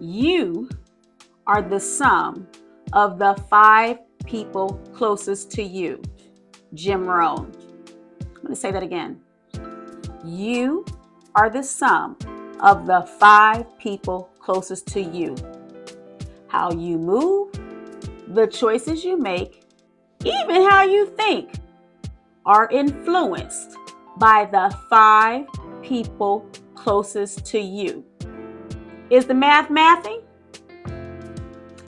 You are the sum of the 5 people closest to you. Jim Rohn. I'm going to say that again. You are the sum of the 5 people closest to you. How you move, the choices you make, even how you think are influenced by the 5 people closest to you. Is the math mathing?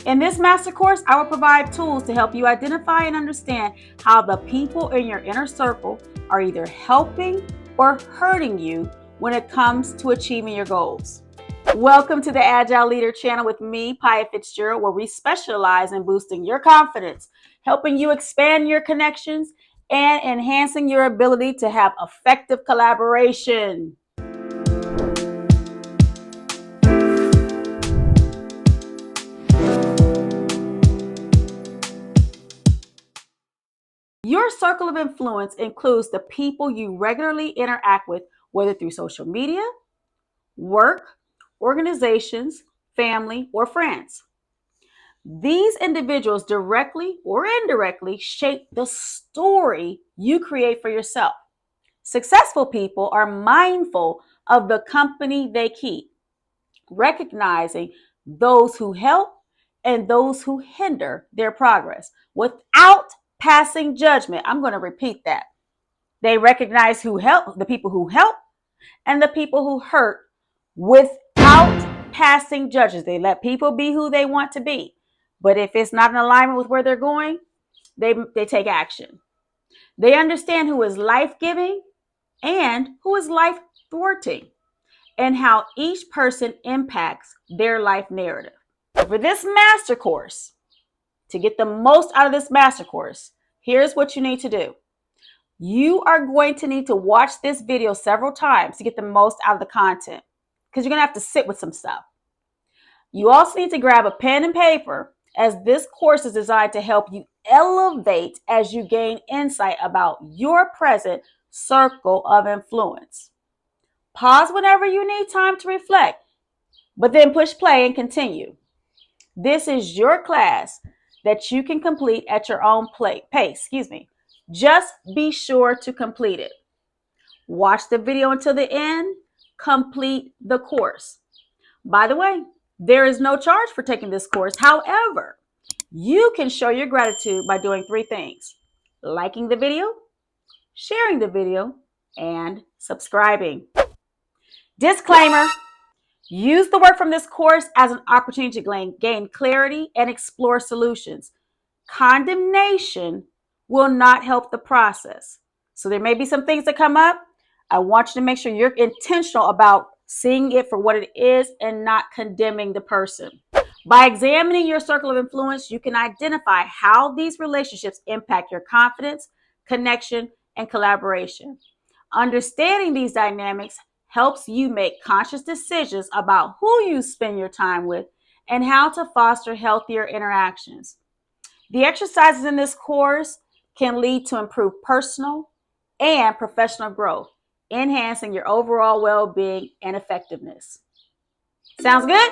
In this master course, I will provide tools to help you identify and understand how the people in your inner circle are either helping or hurting you when it comes to achieving your goals. Welcome to the Agile Leader channel with me, Pia Fitzgerald, where we specialize in boosting your confidence, helping you expand your connections, and enhancing your ability to have effective collaboration. Your circle of influence includes the people you regularly interact with, whether through social media, work, organizations, family, or friends. These individuals directly or indirectly shape the story you create for yourself. Successful people are mindful of the company they keep, recognizing those who help and those who hinder their progress without passing judgment. I'm going to repeat that. They recognize who help, the people who help, and the people who hurt without passing judgments. They let people be who they want to be. But if it's not in alignment with where they're going, they take action. They understand who is life-giving and who is life-thwarting, and how each person impacts their life narrative. For this master course, to get the most out of this master course, here's what you need to do. You are going to need to watch this video several times to get the most out of the content, because you're going to have to sit with some stuff. You also need to grab a pen and paper, as this course is designed to help you elevate as you gain insight about your present circle of influence. Pause whenever you need time to reflect, but then push play and continue. This is your class that you can complete at your own pace. Just be sure to complete it. Watch the video until the end. Complete the course. By the way, there is no charge for taking this course. However, you can show your gratitude by doing 3 things: liking the video, sharing the video, and subscribing. Disclaimer: use the work from this course as an opportunity to gain clarity and explore solutions. Condemnation will not help the process. So there may be some things that come up. I want you to make sure you're intentional about seeing it for what it is and not condemning the person. By examining your circle of influence, you can identify how these relationships impact your confidence, connection, and collaboration. Understanding these dynamics helps you make conscious decisions about who you spend your time with and how to foster healthier interactions. The exercises in this course can lead to improved personal and professional growth, enhancing your overall well-being and effectiveness. Sounds good?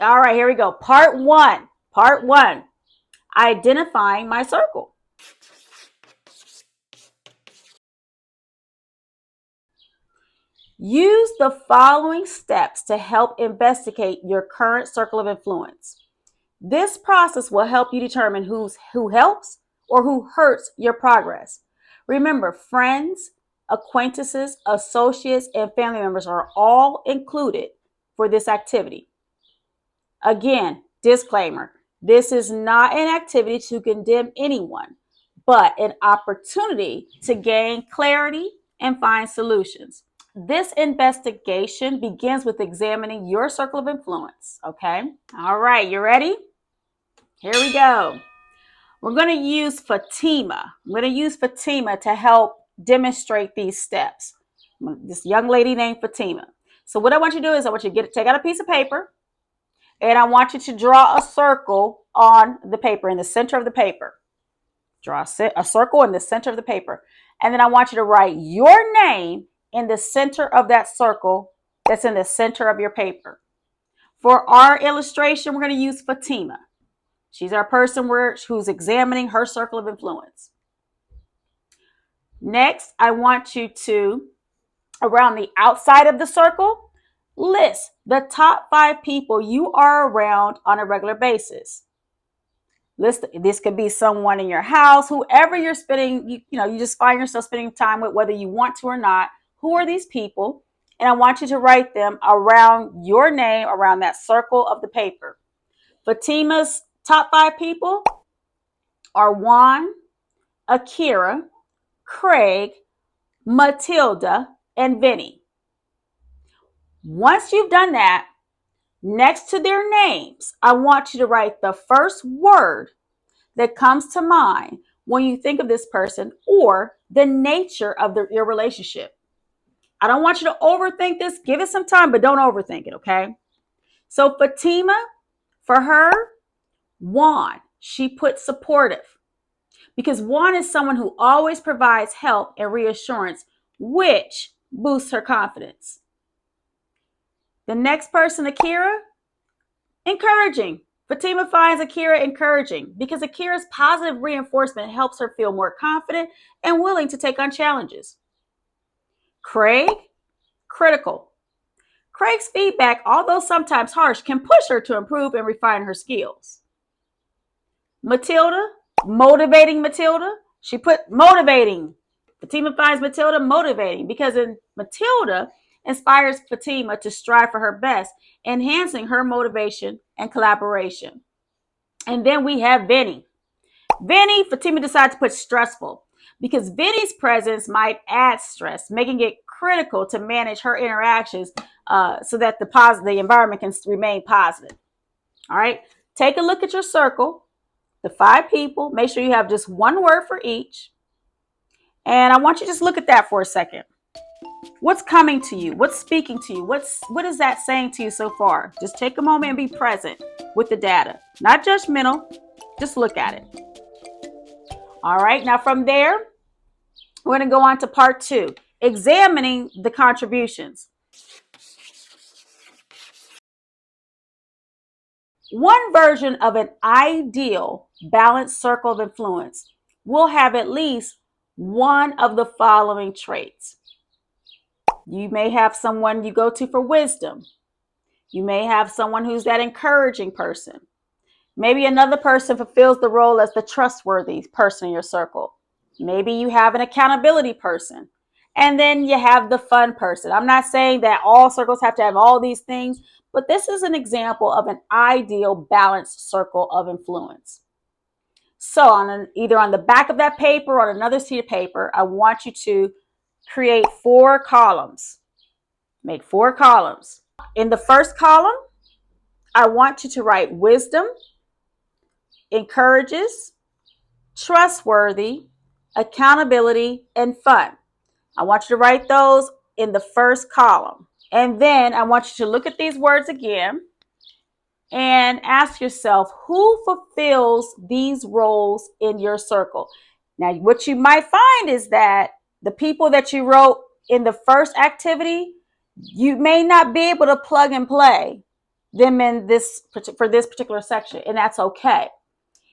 All right, here we go. Part one. Identifying my circle. Use the following steps to help investigate your current circle of influence. This process will help you determine who helps or who hurts your progress. Remember, friends, acquaintances, associates, and family members are all included for this activity. Again, disclaimer: this is not an activity to condemn anyone, but an opportunity to gain clarity and find solutions. This investigation begins with examining your circle of influence, okay? All right, you ready? Here we go. We're going to use Fatima. I'm going to use Fatima to help demonstrate these steps. This young lady named Fatima. So what I want you to do is I want you to take out a piece of paper, and I want you to draw a circle on the paper, in the center of the paper. Draw a circle in the center of the paper. And then I want you to write your name in the center of that circle that's in the center of your paper. For our illustration, we're going to use Fatima. She's our person who's examining her circle of influence. Next, I want you to, around the outside of the circle, list the top 5 people you are around on a regular basis. This could be someone in your house, whoever you're spending, you just find yourself spending time with, whether you want to or not. Who are these people? And I want you to write them around your name, around that circle of the paper. Fatima's top 5 people are Juan, Akira, Craig, Matilda, and Vinny. Once you've done that, next to their names, I want you to write the first word that comes to mind when you think of this person or the nature of your relationship. I don't want you to overthink this. Give it some time, but don't overthink it, okay? So Fatima, for her, Juan, she put supportive, because Juan is someone who always provides help and reassurance, which boosts her confidence. The next person, Akira, encouraging. Fatima finds Akira encouraging because Akira's positive reinforcement helps her feel more confident and willing to take on challenges. Craig, critical. Craig's feedback, although sometimes harsh, can push her to improve and refine her skills. Matilda, motivating Matilda. She put motivating. Fatima finds Matilda motivating because Matilda inspires Fatima to strive for her best, enhancing her motivation and collaboration. And then we have Vinny. Vinny, Fatima decided to put stressful because Vinny's presence might add stress, making it critical to manage her interactions so that the environment can remain positive. All right, take a look at your circle, the 5 people. Make sure you have just one word for each. And I want you to just look at that for a second. What's coming to you? What's speaking to you? What is that saying to you so far? Just take a moment and be present with the data. Not judgmental. Just look at it. All right. Now from there, we're going to go on to part 2, examining the contributions. One version of an ideal balanced circle of influence will have at least one of the following traits. You may have someone you go to for wisdom. You may have someone who's that encouraging person. Maybe another person fulfills the role as the trustworthy person in your circle. Maybe you have an accountability person. And then you have the fun person. I'm not saying that all circles have to have all these things, but this is an example of an ideal balanced circle of influence. So either on the back of that paper or on another sheet of paper, I want you to create 4 columns. Make 4 columns. In the first column, I want you to write wisdom, encourages, trustworthy, accountability, and fun. I want you to write those in the first column. And then I want you to look at these words again and ask yourself, who fulfills these roles in your circle? Now, what you might find is that the people that you wrote in the first activity, you may not be able to plug and play them for this particular section, and that's okay.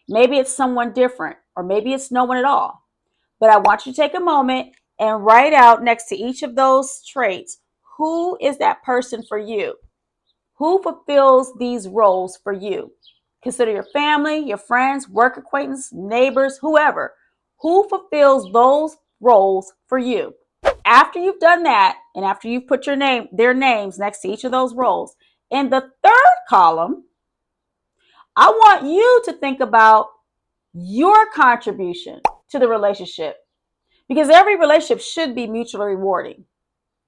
Maybe it's someone different, or maybe it's no one at all. But I want you to take a moment and write out next to each of those traits, who is that person for you? Who fulfills these roles for you? Consider your family, your friends, work acquaintances, neighbors, whoever. Who fulfills those roles for you? After you've done that, and after you've put their names next to each of those roles, in the third column, I want you to think about your contribution to the relationship, because every relationship should be mutually rewarding.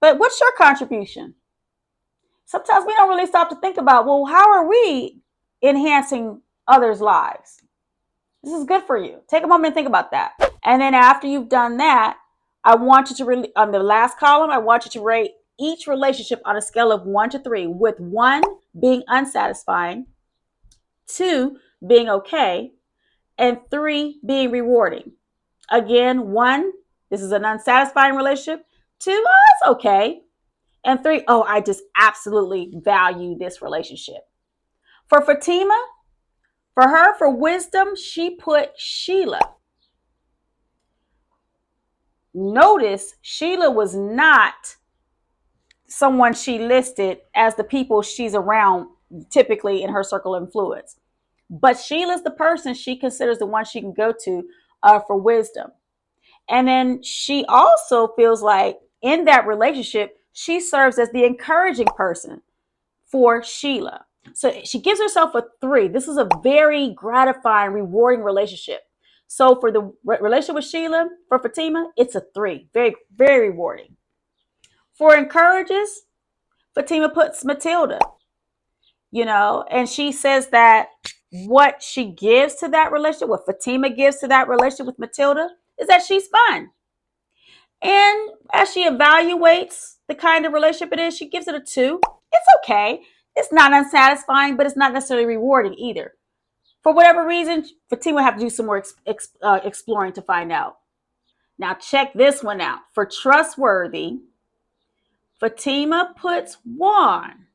But what's your contribution? Sometimes we don't really stop to think about, well, how are we enhancing others' lives? This is good for you. Take a moment and think about that. And then after you've done that, I want you to, on the last column, I want you to rate each relationship on a scale of 1 to 3, with 1 being unsatisfying, 2 being okay, and 3 being rewarding. Again, 1, this is an unsatisfying relationship. 2, it's okay. And 3, I just absolutely value this relationship. For Fatima, for her, for wisdom, she put Sheila. Notice Sheila was not someone she listed as the people she's around typically in her circle of influence. But Sheila's the person she considers the one she can go to for wisdom. And then she also feels like in that relationship, she serves as the encouraging person for Sheila. So she gives herself a 3. This is a very gratifying, rewarding relationship. So for the relationship with Sheila, for Fatima, it's a 3. Very, very rewarding. For encourages, Fatima puts Matilda, and she says that what she gives to that relationship, what Fatima gives to that relationship with Matilda, is that she's fun. And as she evaluates the kind of relationship it is, she gives it a 2. It's okay. It's not unsatisfying, but it's not necessarily rewarding either. For whatever reason, Fatima will have to do some more exploring to find out. Now, check this one out. For trustworthy, Fatima puts 1.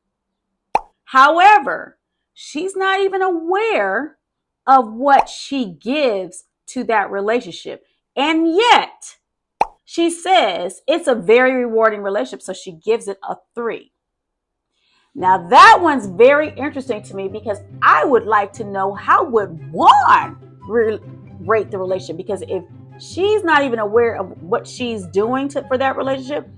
However, she's not even aware of what she gives to that relationship. And yet, she says it's a very rewarding relationship, so she gives it a 3. Now, that one's very interesting to me because I would like to know how would Juan rate the relationship, because if she's not even aware of what she's doing for that relationship,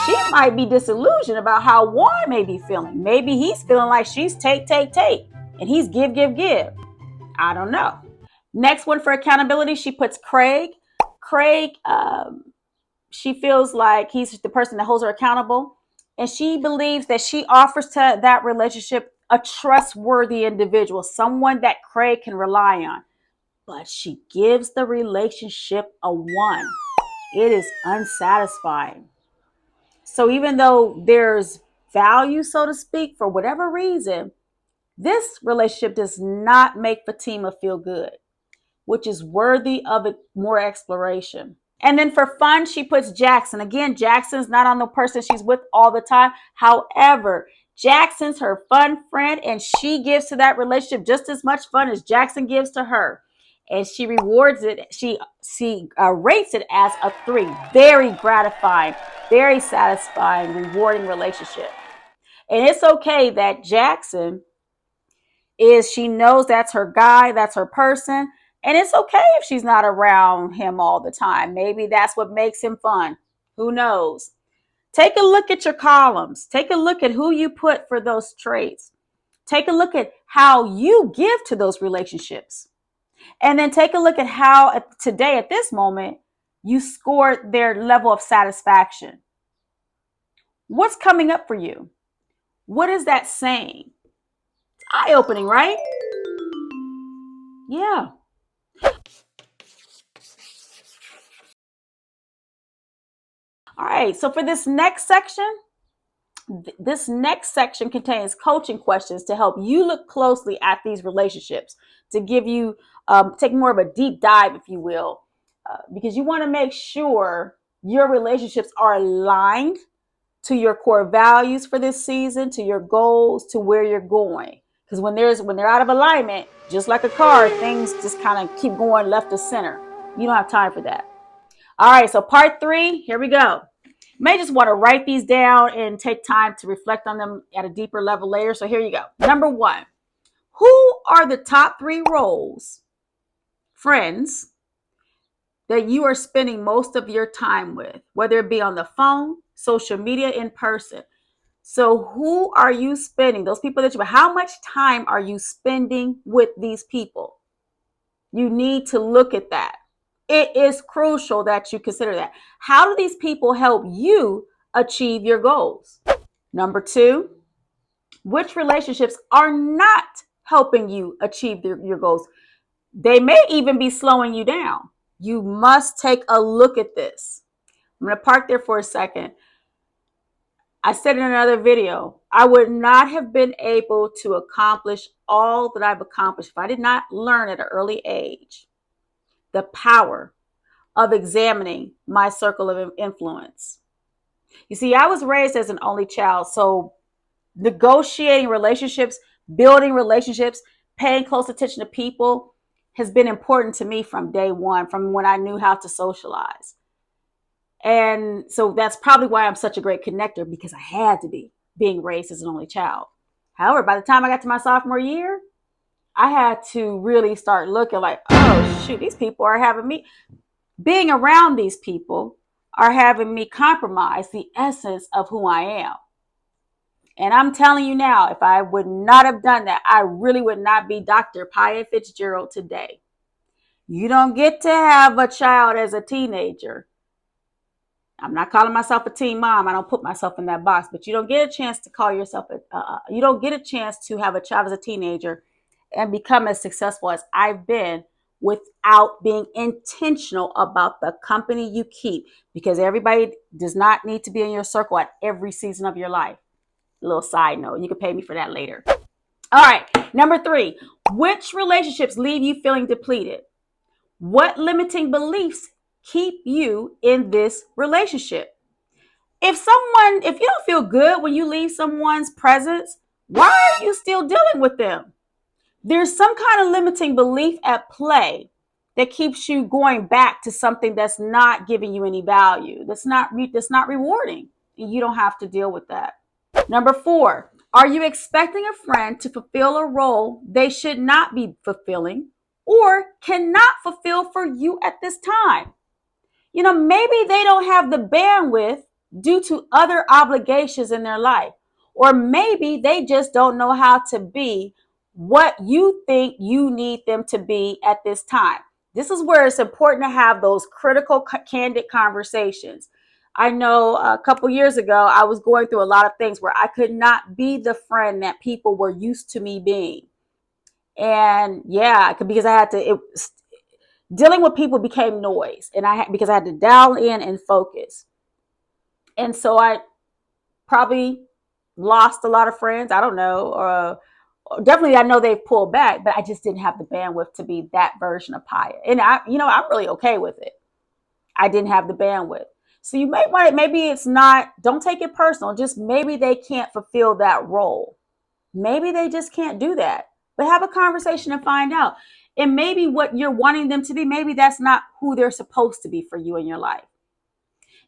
she might be disillusioned about how Juan may be feeling. Maybe he's feeling like she's take, and he's give. I don't know. Next one for accountability, she puts Craig. Craig, she feels like he's the person that holds her accountable. And she believes that she offers to that relationship a trustworthy individual, someone that Craig can rely on. But she gives the relationship a 1. It is unsatisfying. So even though there's value, so to speak, for whatever reason, this relationship does not make Fatima feel good, which is worthy of more exploration. And then for fun, she puts Jackson. Again, Jackson's not on the person she's with all the time. However, Jackson's her fun friend, and she gives to that relationship just as much fun as Jackson gives to her. And she rewards it. She rates it as a 3. Very gratifying, very satisfying, rewarding relationship. And it's okay that Jackson she knows that's her guy, that's her person. And it's okay if she's not around him all the time. Maybe that's what makes him fun. Who knows? Take a look at your columns. Take a look at who you put for those traits. Take a look at how you give to those relationships. And then take a look at how today, at this moment, you scored their level of satisfaction. What's coming up for you? What is that saying? It's eye-opening, right? Yeah. All right, so for this next section contains coaching questions to help you look closely at these relationships, to give you, take more of a deep dive, if you will, because you want to make sure your relationships are aligned to your core values for this season, to your goals, to where you're going. Because when they're out of alignment, just like a car, things just kind of keep going left to center. You don't have time for that. All right, so part 3, here we go. You may just want to write these down and take time to reflect on them at a deeper level later. So here you go. Number 1, who are the top 3 roles, friends, that you are spending most of your time with, whether it be on the phone, social media, in person? So who are you spending, those people how much time are you spending with these people? You need to look at that. It is crucial that you consider that. How do these people help you achieve your goals? Number 2, which relationships are not helping you achieve your goals? They may even be slowing you down. You must take a look at this. I'm going to park there for a second. I said in another video, I would not have been able to accomplish all that I've accomplished if I did not learn at an early age the power of examining my circle of influence. You see, I was raised as an only child, so negotiating relationships Building relationships, paying close attention to people has been important to me from day one, from when I knew how to socialize. And so that's probably why I'm such a great connector, because I had to be, being raised as an only child. However, by the time I got to my sophomore year, I had to really start looking like, oh, shoot, these people are having me, being around these people are having me compromise the essence of who I am. And I'm telling you now, if I would not have done that, I really would not be Dr. Pia Fitzgerald today. You don't get to have a child as a teenager. I'm not calling myself a teen mom. I don't put myself in that box, but you don't get a chance to call yourself you don't get a chance to have a child as a teenager and become as successful as I've been without being intentional about the company you keep, because everybody does not need to be in your circle at every season of your life. A little side note, you can pay me for that later. All right, number 3, which relationships leave you feeling depleted? What limiting beliefs keep you in this relationship? If you don't feel good when you leave someone's presence, why are you still dealing with them? There's some kind of limiting belief at play that keeps you going back to something that's not giving you any value, that's not rewarding. You don't have to deal with that. Number 4, are you expecting a friend to fulfill a role they should not be fulfilling or cannot fulfill for you at this time? Maybe they don't have the bandwidth due to other obligations in their life, or maybe they just don't know how to be what you think you need them to be at this time. This is where it's important to have those critical, candid conversations. I know a couple years ago, I was going through a lot of things where I could not be the friend that people were used to me being. And yeah, because I had to, dealing with people became noise, and because I had to dial in and focus. And so I probably lost a lot of friends. I don't know. Definitely, I know they've pulled back, but I just didn't have the bandwidth to be that version of Pia. And I'm really okay with it. I didn't have the bandwidth. So you may want it. Maybe it's not, don't take it personal. Just maybe they can't fulfill that role. Maybe they just can't do that. But have a conversation and find out. And maybe what you're wanting them to be, maybe that's not who they're supposed to be for you in your life.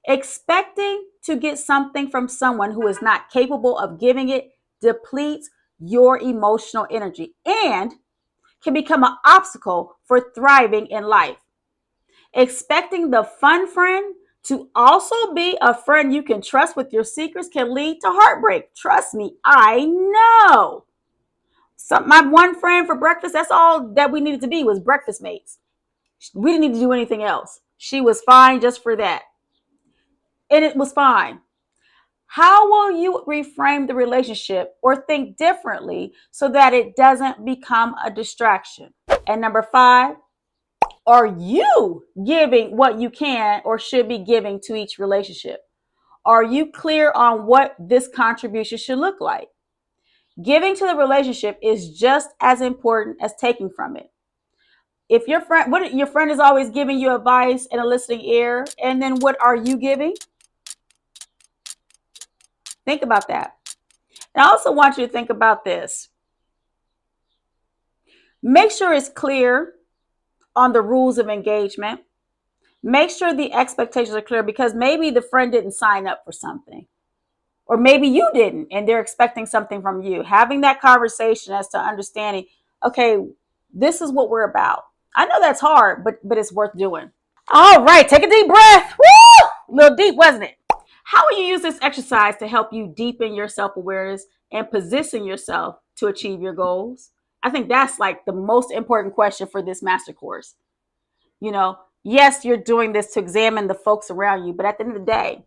Expecting to get something from someone who is not capable of giving it depletes your emotional energy and can become an obstacle for thriving in life. Expecting the fun friend to also be a friend you can trust with your secrets can lead to heartbreak. Trust me, I know. So my one friend for breakfast, that's all that we needed to be, was breakfast mates. We didn't need to do anything else. She was fine just for that. And it was fine. How will you reframe the relationship or think differently so that it doesn't become a distraction? And number 5, are you giving what you can or should be giving to each relationship? Are you clear on what this contribution should look like? Giving to the relationship is just as important as taking from it. If your friend is always giving you advice and a listening ear, and then what are you giving? Think about that. And I also want you to think about this. Make sure it's clear on the rules of engagement. Make sure the expectations are clear, because maybe the friend didn't sign up for something, or maybe you didn't, and they're expecting something from you. Having that conversation as to understanding, okay, this is what we're about. I know that's hard, but it's worth doing. All right, take a deep breath. Woo! A little deep, wasn't it? How will you use this exercise to help you deepen your self-awareness and position yourself to achieve your goals? I think that's like the most important question for this master course. Yes, you're doing this to examine the folks around you, but at the end of the day,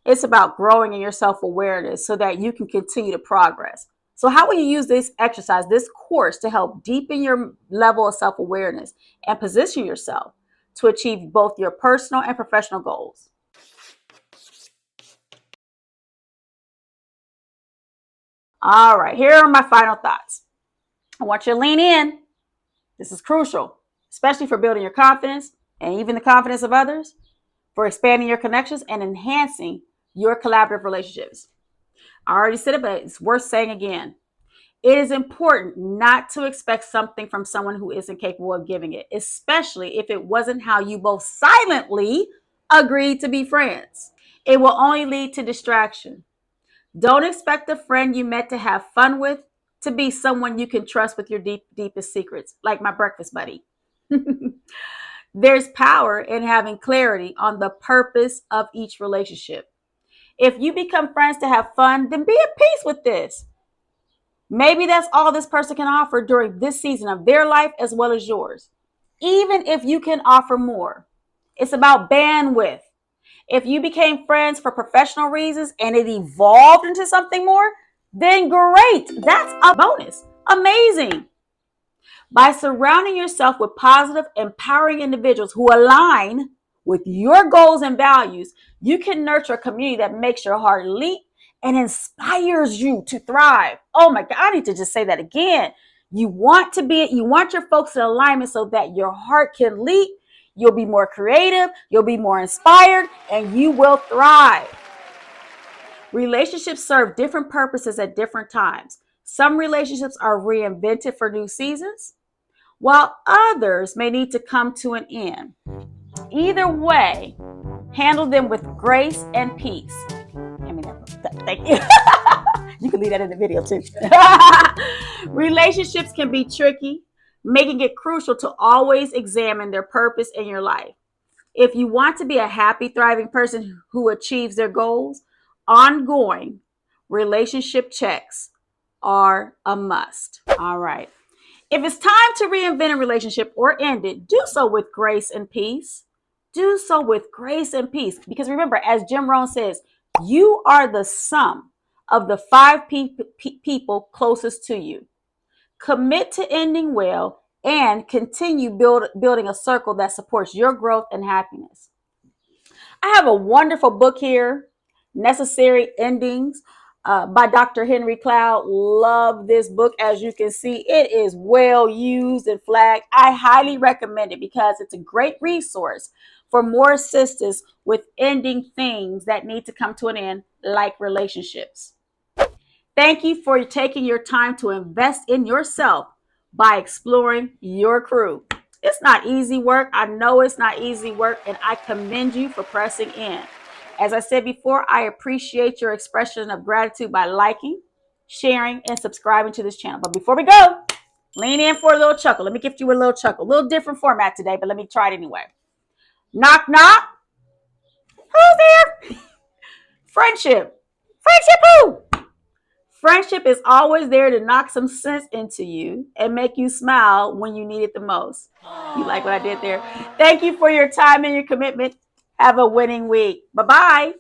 it's about growing in your self-awareness so that you can continue to progress. So how will you use this exercise, this course, to help deepen your level of self-awareness and position yourself to achieve both your personal and professional goals? All right, here are my final thoughts. I want you to lean in. This is crucial, especially for building your confidence and even the confidence of others, for expanding your connections and enhancing your collaborative relationships. I already said it, but it's worth saying again. It is important not to expect something from someone who isn't capable of giving it, especially if it wasn't how you both silently agreed to be friends. It will only lead to distraction. Don't expect a friend you met to have fun with to be someone you can trust with your deepest secrets, like my breakfast buddy. There's power in having clarity on the purpose of each relationship. If you become friends to have fun, then be at peace with this. Maybe that's all this person can offer during this season of their life as well as yours. Even if you can offer more, it's about bandwidth. If you became friends for professional reasons and it evolved into something more, then great. That's a bonus. Amazing. By surrounding yourself with positive, empowering individuals who align with your goals and values, you can nurture a community that makes your heart leap and inspires you to thrive. Oh my God, I need to just say that again. You want your folks in alignment so that your heart can leap. You'll be more creative, you'll be more inspired, and you will thrive. Relationships serve different purposes at different times. Some relationships are reinvented for new seasons, while others may need to come to an end. Either way, handle them with grace and peace. Thank you. You can leave that in the video too. Relationships can be tricky, making it crucial to always examine their purpose in your life. If you want to be a happy, thriving person who achieves their goals, ongoing relationship checks are a must. All right. If it's time to reinvent a relationship or end it, do so with grace and peace. Do so with grace and peace. Because remember, as Jim Rohn says, you are the sum of the five people closest to you. Commit to ending well and continue building a circle that supports your growth and happiness. I have a wonderful book here, Necessary Endings by Dr. Henry Cloud. Love this book. As you can see, it is well used and flagged. I highly recommend it because it's a great resource for more assistance with ending things that need to come to an end, like relationships. Thank you for taking your time to invest in yourself by exploring your crew. It's not easy work. I know it's not easy work, and I commend you for pressing in. As I said before, I appreciate your expression of gratitude by liking, sharing, and subscribing to this channel. But before we go, lean in for a little chuckle. Let me gift you a little chuckle. A little different format today, but let me try it anyway. Knock, knock. Who's there? Friendship. Friendship who? Friendship is always there to knock some sense into you and make you smile when you need it the most. You like what I did there? Thank you for your time and your commitment. Have a winning week. Bye-bye.